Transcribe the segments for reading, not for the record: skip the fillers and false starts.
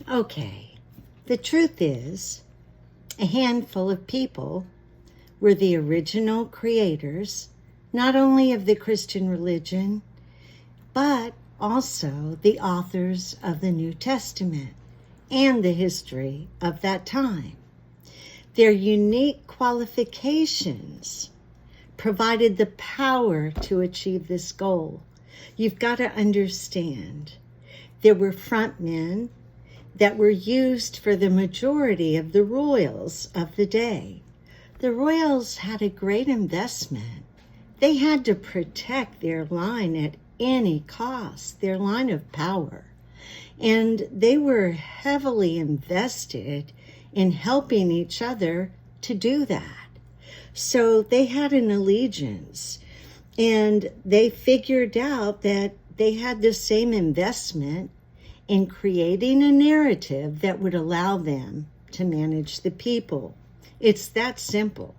Okay, the truth is, a handful of people were the original creators, not only of the Christian religion, but also the authors of the New Testament and the history of that time. Their unique qualifications provided the power to achieve this goal. You've got to understand, there were frontmen that were used for the majority of the royals of the day. The royals had a great investment. They had to protect their line at any cost, their line of power. And they were heavily invested in helping each other to do that. So they had an allegiance, and they figured out that they had the same investment in creating a narrative that would allow them to manage the people. It's that simple.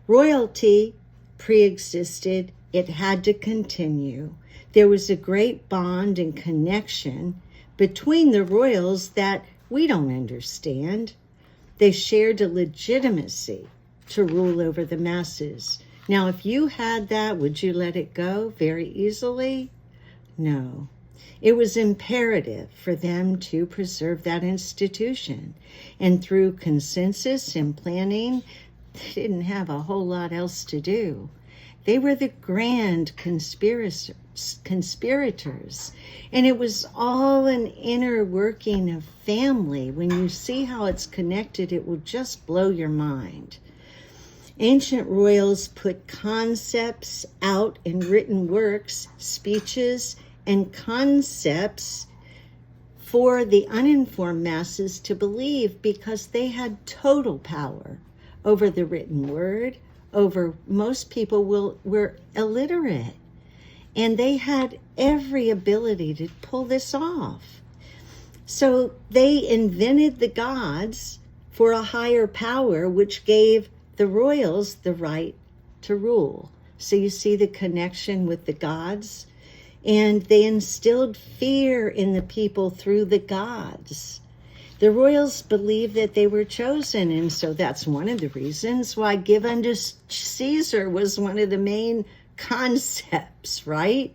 Royalty pre-existed. It had to continue. There was a great bond and connection between the royals that we don't understand. They shared a legitimacy to rule over the masses. Now, if you had that, would you let it go very easily? No. It was imperative for them to preserve that institution. And through consensus and planning, they didn't have a whole lot else to do. They were the grand conspirators. And it was all an inner working of family. When you see how it's connected, it will just blow your mind. Ancient royals put concepts out in written works, speeches, and concepts for the uninformed masses to believe, because they had total power over the written word. Over most people were illiterate, and they had every ability to pull this off. So they invented the gods for a higher power, which gave the royals the right to rule. So you see the connection with the gods. And they instilled fear in the people through the gods. The royals believed that they were chosen, and so that's one of the reasons why give unto Caesar was one of the main concepts, right?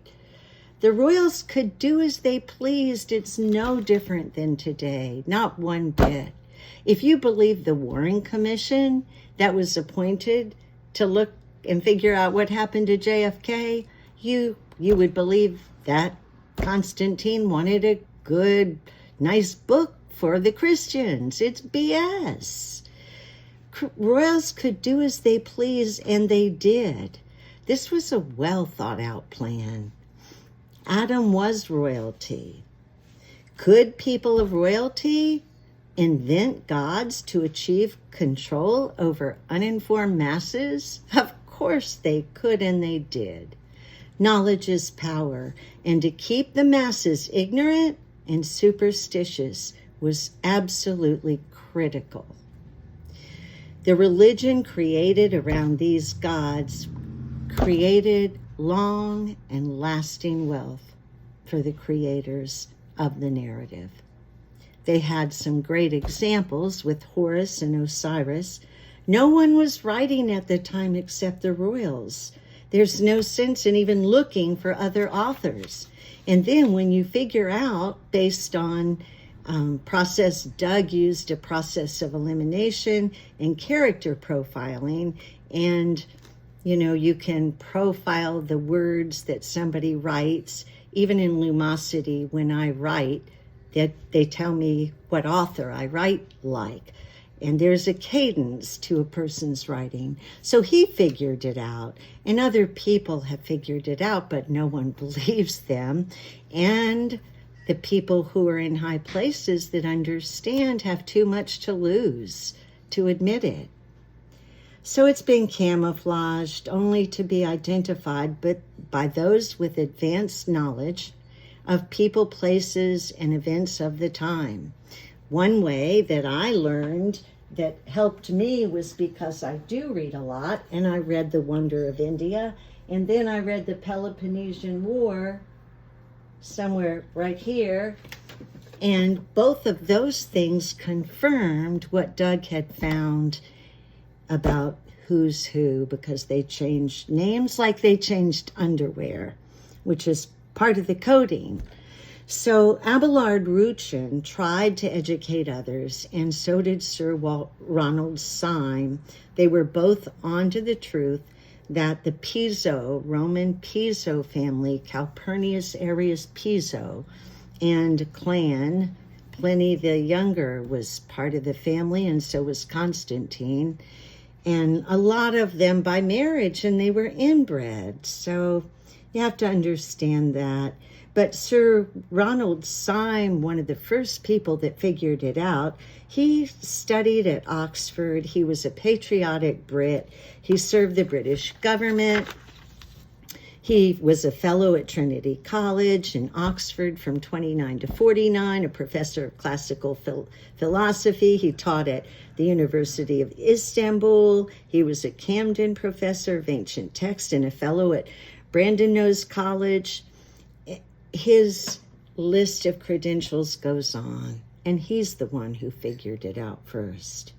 The royals could do as they pleased. It's no different than today, not one bit. If you believe the Warren Commission that was appointed to look and figure out what happened to JFK, you would believe that Constantine wanted a good, nice book for the Christians. It's BS. Royals could do as they please, and they did. This was a well thought out plan. Adam was royalty. Could people of royalty invent gods to achieve control over uninformed masses? Of course they could, and they did. Knowledge is power, and to keep the masses ignorant and superstitious was absolutely critical. The religion created around these gods created long and lasting wealth for the creators of the narrative. They had some great examples with Horus and Osiris. No one was writing at the time except the royals. There's no sense in even looking for other authors. And then when you figure out, based on process, Doug used a process of elimination and character profiling, and you can profile the words that somebody writes. Even in Lumosity, when I write, that they tell me what author I write like. And there's a cadence to a person's writing. So he figured it out, and other people have figured it out, but no one believes them. And the people who are in high places that understand have too much to lose to admit it. So it's been camouflaged only to be identified but by those with advanced knowledge of people, places, and events of the time. One way that I learned that helped me was because I do read a lot, and I read The Wonder of India, and then I read the Peloponnesian War somewhere right here, And both of those things confirmed what Doug had found about who's who, because they changed names like they changed underwear, which is part of the coding. So Abelard Rouchin tried to educate others, and so did Sir Ronald Syme. They were both onto the truth that the Piso, Roman Piso family, Calpurnius Arius Piso, and clan, Pliny the Younger was part of the family, and so was Constantine. And a lot of them by marriage, and they were inbred. So you have to understand that. But Sir Ronald Syme, one of the first people that figured it out, he studied at Oxford. He was a patriotic Brit. He served the British government. He was a fellow at Trinity College in Oxford from 29 to 49, a professor of classical philosophy. He taught at the University of Istanbul. He was a Camden professor of ancient text and a fellow at Brandon College. His list of credentials goes on, and he's the one who figured it out first.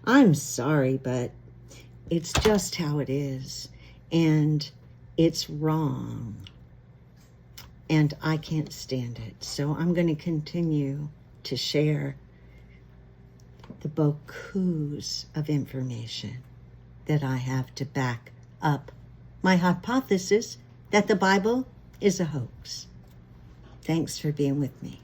I'm sorry, but it's just how it is, and it's wrong, and I can't stand it. So I'm going to continue to share the beaucoup of information that I have to back up my hypothesis that the Bible is a hoax. Thanks for being with me.